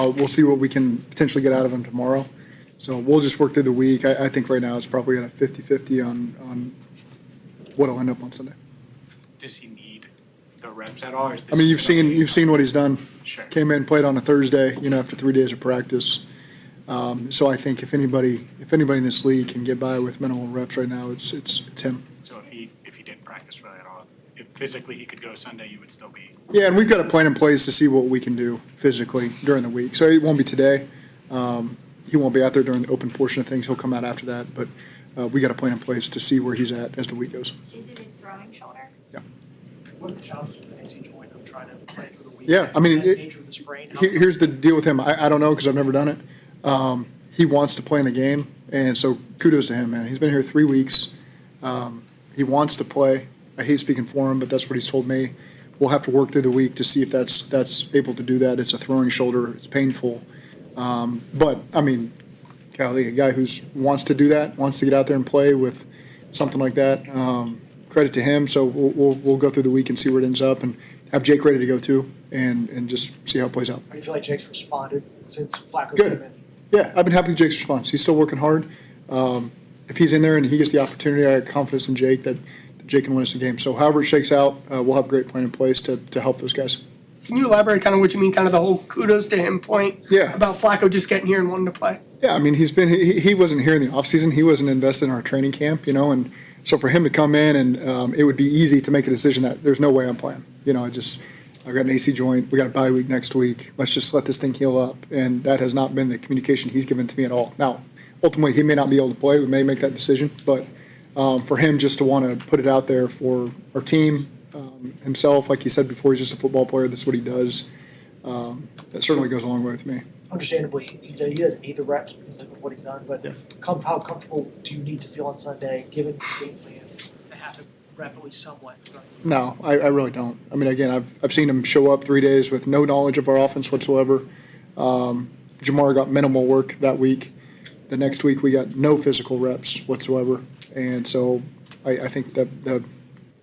We'll see what we can potentially get out of him tomorrow. So we'll just work through the week. I think right now it's probably at a 50-50 on what'll end up on Sunday. Does he need the reps at all? Or is this I mean, you've seen what he's done. Sure. Came in, played on a Thursday, after 3 days of practice. So I think if anybody in this league can get by with minimal reps right now, it's him. So if he didn't practice really at all, if physically he could go Sunday, you would still be. Yeah, and we've got a plan in place to see what we can do physically during the week. So it won't be today. He won't be out there during the open portion of things. He'll come out after that. But we got a plan in place to see where he's at as the week goes. Is it his throwing shoulder? Yeah. What are the challenges with the AC joint of trying to play through the week? Yeah, I mean, The nature of the sprain. Here's the deal with him. I don't know because I've never done it. He wants to play in the game, and so kudos to him, man. He's been here 3 weeks. He wants to play. I hate speaking for him, but that's what he's told me. We'll have to work through the week to see if that's able to do that. It's a throwing shoulder. It's painful. But, I mean, golly, a guy who wants to do that, wants to get out there and play with something like that, credit to him. So we'll go through the week and see where it ends up and have Jake ready to go too and just see how it plays out. How do you feel like Jake's responded since Flacco Good. came in? Yeah, I've been happy with Jake's response. He's still working hard. If he's in there and he gets the opportunity, I have confidence in Jake that Jake can win us a game. So however it shakes out, we'll have a great plan in place to help those guys. Can you elaborate kind of what you mean, kind of the whole kudos to him point? Yeah. About Flacco just getting here and wanting to play? Yeah, I mean, he wasn't here in the offseason. He wasn't invested in our training camp, and so for him to come in and it would be easy to make a decision that there's no way I'm playing. I've got an AC joint. We got a bye week next week. Let's just let this thing heal up. And that has not been the communication he's given to me at all. Now, ultimately, he may not be able to play. We may make that decision. But for him just to want to put it out there for our team, himself, like he said before, he's just a football player. That's what he does. That certainly goes a long way with me. Understandably, he doesn't need the reps because of what he's done, but Yeah. how comfortable do you need to feel on Sunday, given the game plan, to have to rep at least somewhat? No, I really don't. I mean, again, I've seen him show up 3 days with no knowledge of our offense whatsoever. Jamar got minimal work that week. The next week we got no physical reps whatsoever. And so I think that the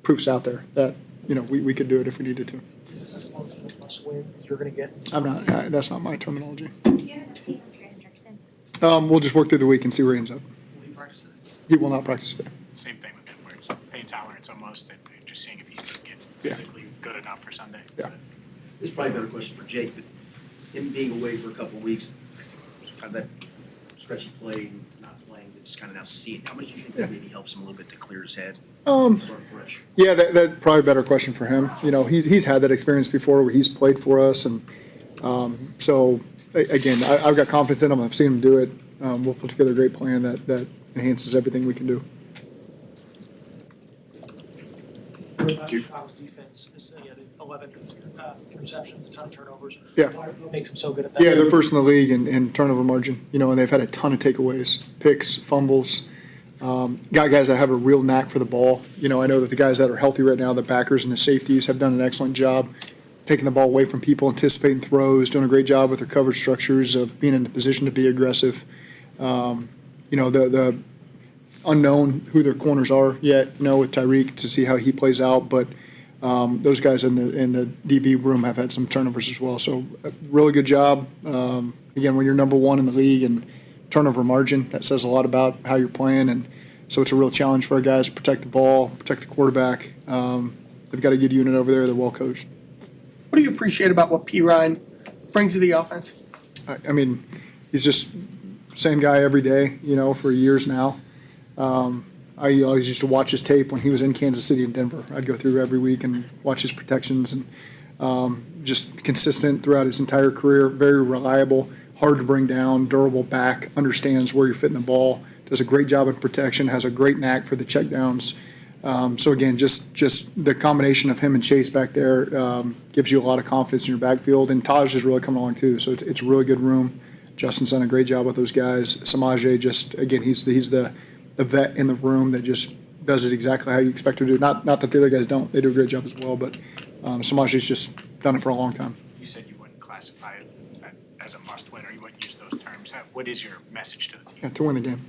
proof's out there that, we could do it if we needed to. Is this as close to a must-win as you're going to get? I'm not, that's not my terminology. Do you have an update on Trey Hendrickson? We'll just work through the week and see where he ends up. Will you practice it? He will not practice today. Same thing with him, where it's pain tolerance almost, and just seeing if he can get physically good enough for Sunday. Yeah. This is probably a better question for Jake, but him being away for a couple of weeks, kind of that stretchy play, not playing, but just kind of now see it. How much do you think that maybe helps him a little bit to clear his head? Start fresh. Yeah, that probably a better question for him. He's had that experience before where he's played for us, and so again, I've got confidence in him. I've seen him do it. We'll put together a great plan that enhances everything we can do. Chicago's defense is 11 interceptions, a ton of turnovers. Yeah. What makes them so good at that? Yeah, they're first in the league in turnover margin, and they've had a ton of takeaways, picks, fumbles. Got guys that have a real knack for the ball. I know that the guys that are healthy right now, the backers and the safeties, have done an excellent job taking the ball away from people, anticipating throws, doing a great job with their coverage structures of being in a position to be aggressive. The unknown who their corners are yet, with Tyreek to see how he plays out, but those guys in the DB room have had some turnovers as well. So a really good job. Again, when you're number one in the league and turnover margin, that says a lot about how you're playing, and so it's a real challenge for our guys to protect the ball, protect the quarterback. They've got a good unit over there. They're well coached. What do you appreciate about what P. Ryan brings to the offense? I mean, he's just same guy every day, for years now. I always used to watch his tape when he was in Kansas City and Denver. I'd go through every week and watch his protections, and just consistent throughout his entire career, very reliable, hard to bring down, durable back, understands where you're fitting the ball, does a great job in protection, has a great knack for the checkdowns. So again, just the combination of him and Chase back there gives you a lot of confidence in your backfield, and Taj is really coming along too. So it's a really good room. Justin's done a great job with those guys. Samaje he's the vet in the room that just does it exactly how you expect to do. Not that the other guys don't; they do a great job as well. But Samaje's just done it for a long time. You said you wouldn't classify it as a must-win, or you wouldn't use those terms. What is your message to the team? Yeah, to win the game.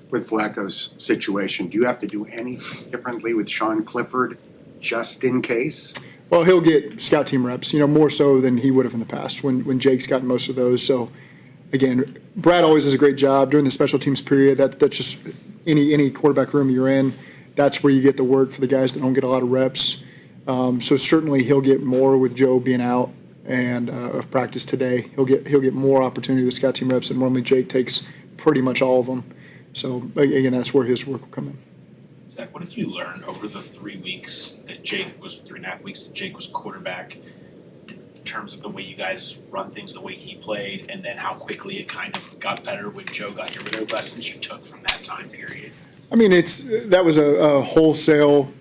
With Flacco's situation, do you have to do anything differently with Sean Clifford just in case? Well, he'll get scout team reps, more so than he would have in the past when Jake's gotten most of those. So, again, Brad always does a great job during the special teams period. That's just any quarterback room you're in. That's where you get the work for the guys that don't get a lot of reps. So certainly he'll get more with Joe being out and of practice today. He'll get more opportunity with scout team reps, and normally Jake takes pretty much all of them. So again, that's where his work will come in. Zach, what did you learn over the 3 weeks that Jake was 3.5 weeks that Jake was quarterback in terms of the way you guys run things, the way he played, and then how quickly it kind of got better when Joe got here? Were there lessons you took from that time period? I mean, that was a wholesale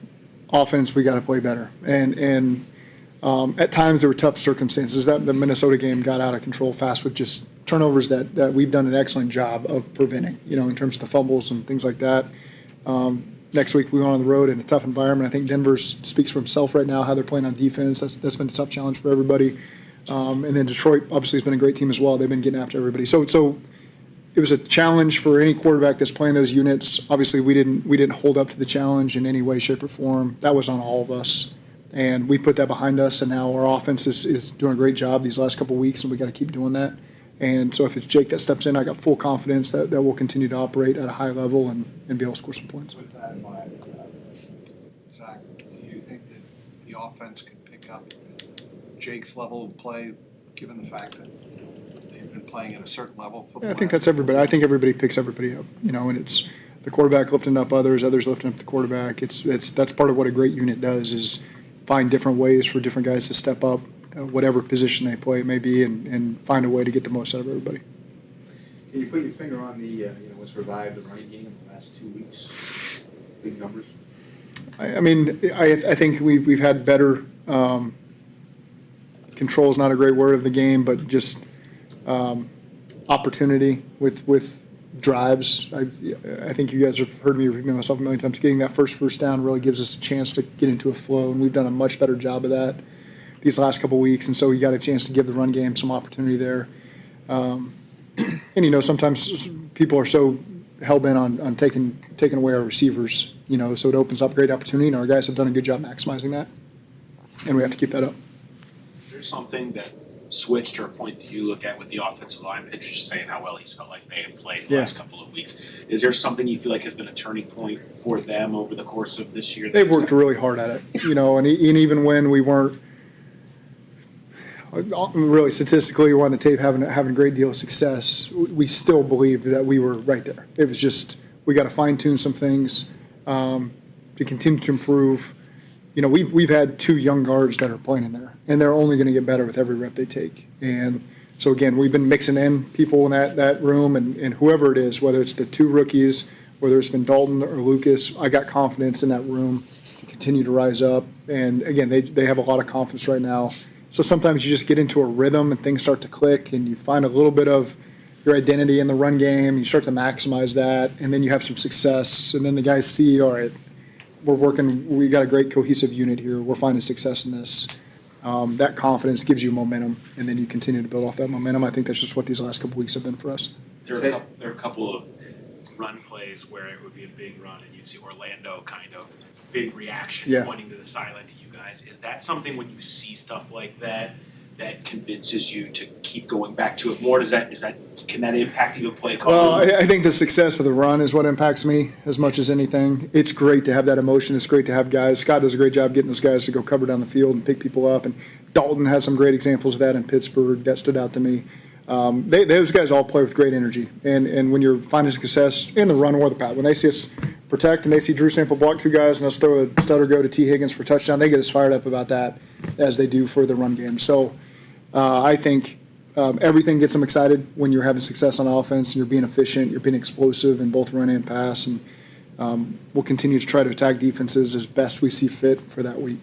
offense. We got to play better, and at times there were tough circumstances. That the Minnesota game got out of control fast with just turnovers that we've done an excellent job of preventing. In terms of the fumbles and things like that. Next week we went on the road in a tough environment. I think Denver speaks for himself right now, how they're playing on defense. That's been a tough challenge for everybody. And then Detroit obviously has been a great team as well. They've been getting after everybody. So it was a challenge for any quarterback that's playing those units. Obviously we didn't hold up to the challenge in any way, shape, or form. That was on all of us. And we put that behind us, and now our offense is doing a great job these last couple of weeks, and we got to keep doing that. And so if it's Jake that steps in, I got full confidence that we'll continue to operate at a high level and be able to score some points. With that in mind, Zach, do you think that the offense could pick up Jake's level of play, given the fact that they've been playing at a certain level for the Yeah, I think last that's everybody. I think everybody picks everybody up, and it's the quarterback lifting up others lifting up the quarterback. That's part of what a great unit does, is find different ways for different guys to step up, whatever position they play it may be, and find a way to get the most out of everybody. Can you put your finger on the, what's revived the running game in the last 2 weeks? Big numbers? I think we've had better control is not a great word of the game, but just opportunity with drives. I think you guys have heard me repeat myself a million times. Getting that first down really gives us a chance to get into a flow, and we've done a much better job of that these last couple of weeks. And so we got a chance to give the run game some opportunity there. And sometimes people are so hell-bent on taking away our receivers, so it opens up great opportunity, and our guys have done a good job maximizing that, and we have to keep that up. There's something that switched, or a point that you look at with the offensive line, pitchers just saying how well he's felt like they have played the last couple of weeks. Is there something you feel like has been a turning point for them over the course of this year? They've worked really hard at it, and even when we weren't really statistically on the tape having a great deal of success, we still believed that we were right there. It was just we got to fine-tune some things to continue to improve. We've had 2 young guards that are playing in there, and they're only going to get better with every rep they take. And so again, we've been mixing in people in that room, and whoever it is, whether it's the 2 rookies, whether it's been Dalton or Lucas, I got confidence in that room to continue to rise up. And again, they have a lot of confidence right now. So sometimes you just get into a rhythm and things start to click, and you find a little bit of your identity in the run game. You start to maximize that, and then you have some success, and then the guys see, all right, we're working, we got a great cohesive unit here. We're finding success in this. That confidence gives you momentum, and then you continue to build off that momentum. I think that's just what these last couple of weeks have been for us. There are a couple of run plays where it would be a big run, and you'd see Orlando kind of big reaction pointing to the sideline to you guys. Is that something when you see stuff like that convinces you to keep going back to it more? Can that impact you in play call? Well, I think the success of the run is what impacts me as much as anything. It's great to have that emotion. It's great to have guys. Scott does a great job getting those guys to go cover down the field and pick people up. And Dalton had some great examples of that in Pittsburgh. That stood out to me. Those guys all play with great energy. And when you're finding success in the run or the pass, when they see us protect and they see Drew Sample block 2 guys and us throw a stutter go to T. Higgins for a touchdown, they get us fired up about that as they do for the run game. So I think everything gets them excited when you're having success on offense and you're being efficient, you're being explosive in both run and pass. And we'll continue to try to attack defenses as best we see fit for that week.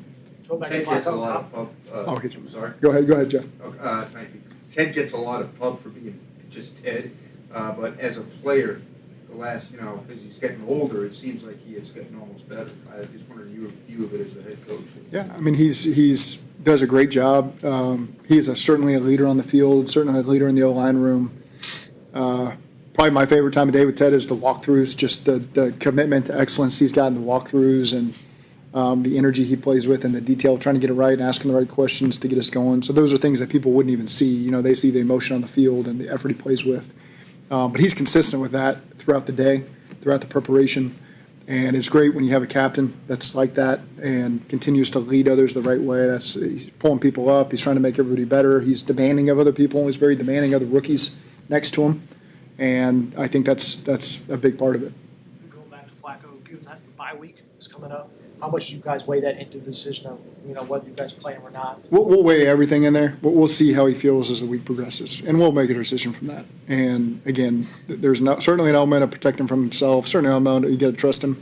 Go back to Ted gets a Flacco. lot of pub. Okay. I'm sorry. Go ahead, Jeff. Thank you. Ted gets a lot of pub for being just Ted, but as a player, the last, as he's getting older, it seems like he is getting almost better. I just wondered your view of it as a head coach. Yeah, I mean, he's does a great job. He's certainly a leader on the field, certainly a leader in the O-line room. Probably my favorite time of day with Ted is the walkthroughs, just the commitment to excellence he's got in the walkthroughs, and the energy he plays with and the detail, trying to get it right and asking the right questions to get us going. So those are things that people wouldn't even see. You know, they see the emotion on the field and the effort he plays with. But he's consistent with that throughout the day, throughout the preparation. And it's great when you have a captain that's like that and continues to lead others the right way. He's pulling people up. He's trying to make everybody better. He's demanding of other people. He's very demanding of the rookies next to him. And I think that's a big part of it. Going back to Flacco, given that the bye week is coming up, how much do you guys weigh that into the decision of, whether you guys play him or not? We'll weigh everything in there. We'll see how he feels as the week progresses, and we'll make a decision from that. And again, there's certainly an element of protecting him from himself. Certainly an element you got to trust him,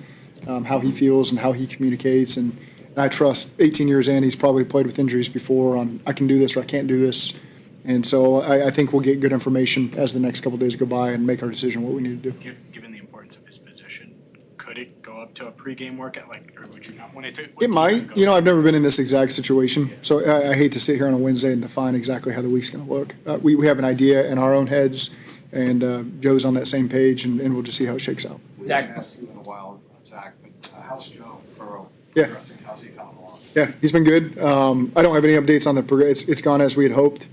how he feels and how he communicates. And I trust. 18 years in, he's probably played with injuries before. On I can do this or I can't do this. And so I think we'll get good information as the next couple of days go by and make our decision what we need to do. Given the importance of his position, could it go up to a pregame workout, or would you not want it to? It might. I've never been in this exact situation, so I hate to sit here on a Wednesday and define exactly how the week's going to look. We have an idea in our own heads, and Joe's on that same page, and we'll just see how it shakes out. We haven't asked you in a while, Zach, but how's Joe Burrow? Yeah. progressing? How's he coming along? Yeah, he's been good. I don't have any updates on the progress. It's gone as we had hoped.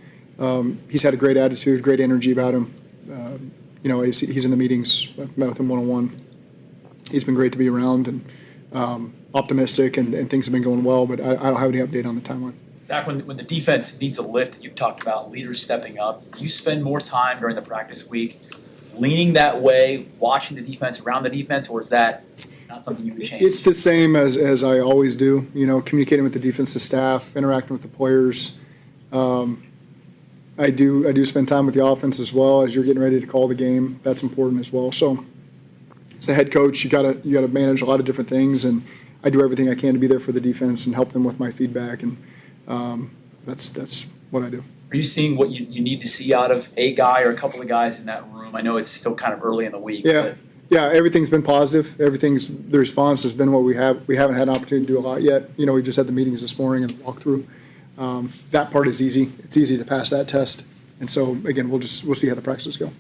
He's had a great attitude, great energy about him. He's in the meetings. I've met with him one-on-one. He's been great to be around and optimistic, and things have been going well, but I don't have any update on the timeline. Zach, when the defense needs a lift, you've talked about leaders stepping up. Do you spend more time during the practice week leaning that way, watching the defense, around the defense, or is that not something you would change? It's the same as I always do, communicating with the defensive staff, interacting with the players. I do spend time with the offense as well as you're getting ready to call the game. That's important as well. So as the head coach, you gotta manage a lot of different things, and I do everything I can to be there for the defense and help them with my feedback, and that's what I do. Are you seeing what you need to see out of a guy or a couple of guys in that room? I know it's still kind of early in the week. Yeah, everything's been positive. The response has been what we have. We haven't had an opportunity to do a lot yet. We just had the meetings this morning and the walkthrough. That part is easy. It's easy to pass that test. And so, again, we'll see how the practices go.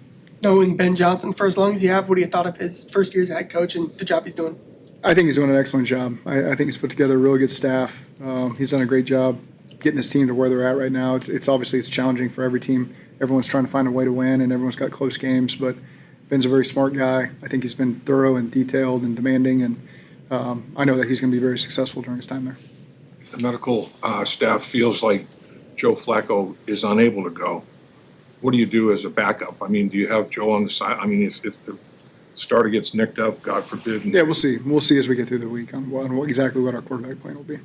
Knowing Ben Johnson for as long as you have, what do you thought of his first year as a head coach and the job he's doing? I think he's doing an excellent job. I think he's put together a really good staff. He's done a great job getting his team to where they're at right now. It's obviously challenging for every team. Everyone's trying to find a way to win, and everyone's got close games. But Ben's a very smart guy. I think he's been thorough and detailed and demanding, and I know that he's going to be very successful during his time there. If the medical staff feels like Joe Flacco is unable to go, what do you do as a backup? I mean, do you have Joe on the side? I mean, if the starter gets nicked up, God forbid. Yeah, we'll see. We'll see as we get through the week on exactly what our quarterback plan will be.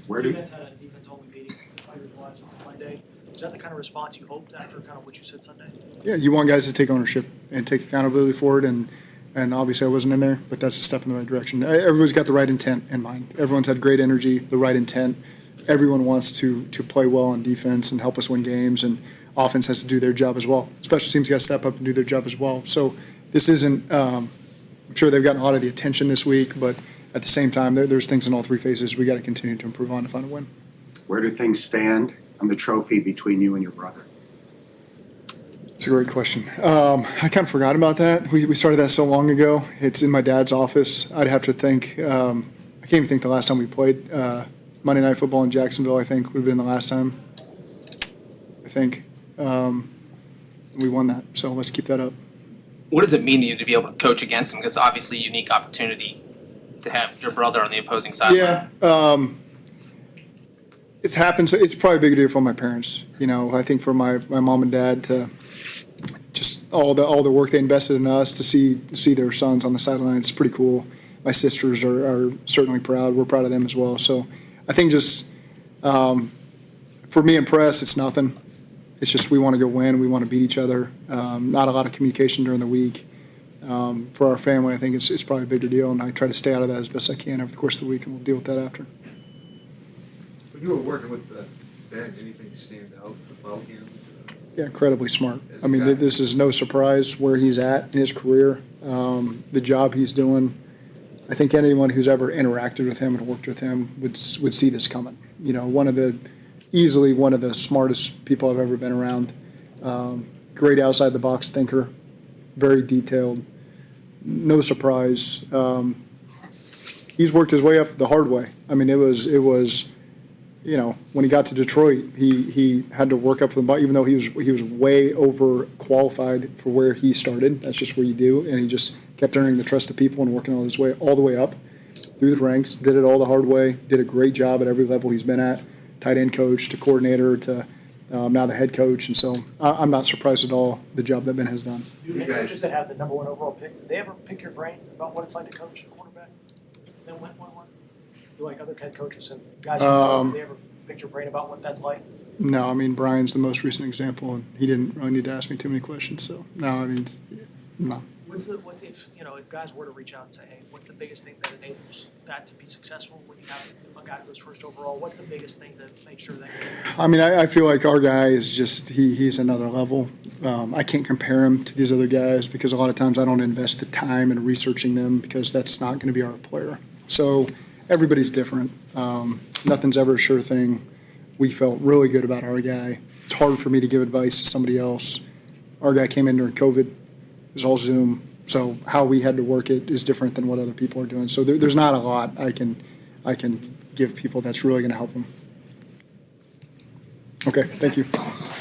Where do Defense had a defense-only meeting, players watched on Monday. Is that the kind of response you hoped after kind of what you said Sunday? Yeah, you want guys to take ownership and take accountability for it, and obviously I wasn't in there, but that's a step in the right direction. Everyone's got the right intent in mind. Everyone's had great energy, the right intent. Everyone wants to play well on defense and help us win games, and offense has to do their job as well. Special teams got to step up and do their job as well. So this isn't I'm sure they've gotten a lot of the attention this week, but at the same time, there's things in all three phases we got to continue to improve on to find a win. Where do things stand on the trophy between you and your brother? It's a great question. I kind of forgot about that. We started that so long ago. It's in my dad's office. I'd have to think. I can't even think the last time we played Monday Night Football in Jacksonville. I think would have been the last time. I think we won that. So let's keep that up. What does it mean to you to be able to coach against him? Because obviously a unique opportunity to have your brother on the opposing side. Yeah. It's happened. So it's probably a big deal for my parents. I think for my mom and dad to just all the work they invested in us to see their sons on the sideline. It's pretty cool. My sisters are certainly proud. We're proud of them as well. So I think just for me and Press, it's nothing. It's just we want to go win. We want to beat each other. Not a lot of communication during the week. For our family, I think it's probably a bigger deal, and I try to stay out of that as best I can over the course of the week, and we'll deal with that after. When you were working with Ben, anything stand out about him? Yeah, incredibly smart. I mean, this is no surprise where he's at in his career, the job he's doing. I think anyone who's ever interacted with him and worked with him would see this coming. Easily one of the smartest people I've ever been around. Great outside the box thinker, very detailed, no surprise. he's worked his way up the hard way. I mean, it was, you know, when he got to Detroit, he had to work up from the bottom, even though he was way over qualified for where he started. That's just what you do, and he just kept earning the trust of people and working all the way up through the ranks. Did it all the hard way. Did a great job at every level he's been at, tight end coach to coordinator to now the head coach, and so I'm not surprised at all the job that Ben has done. Do the coaches that have the number one overall pick, do they ever pick your brain about what it's like to coach a quarterback? Then went one. Do like other head coaches and guys, do they ever pick your brain about what that's like? No, I mean, Brian's the most recent example, and he didn't really need to ask me too many questions, so, no, I mean, no. What if, you know, if guys were to reach out and say, hey, what's the biggest thing that enables that to be successful when you have a guy who goes first overall? What's the biggest thing to make sure that? I mean, I feel like our guy is just, he's another level. I can't compare him to these other guys because a lot of times I don't invest the time in researching them because that's not going to be our player. So everybody's different. Nothing's ever a sure thing. We felt really good about our guy. It's hard for me to give advice to somebody else. Our guy came in during COVID. It was all Zoom. So how we had to work it is different than what other people are doing. So there's not a lot I can give people that's really going to help them. Okay, thank you.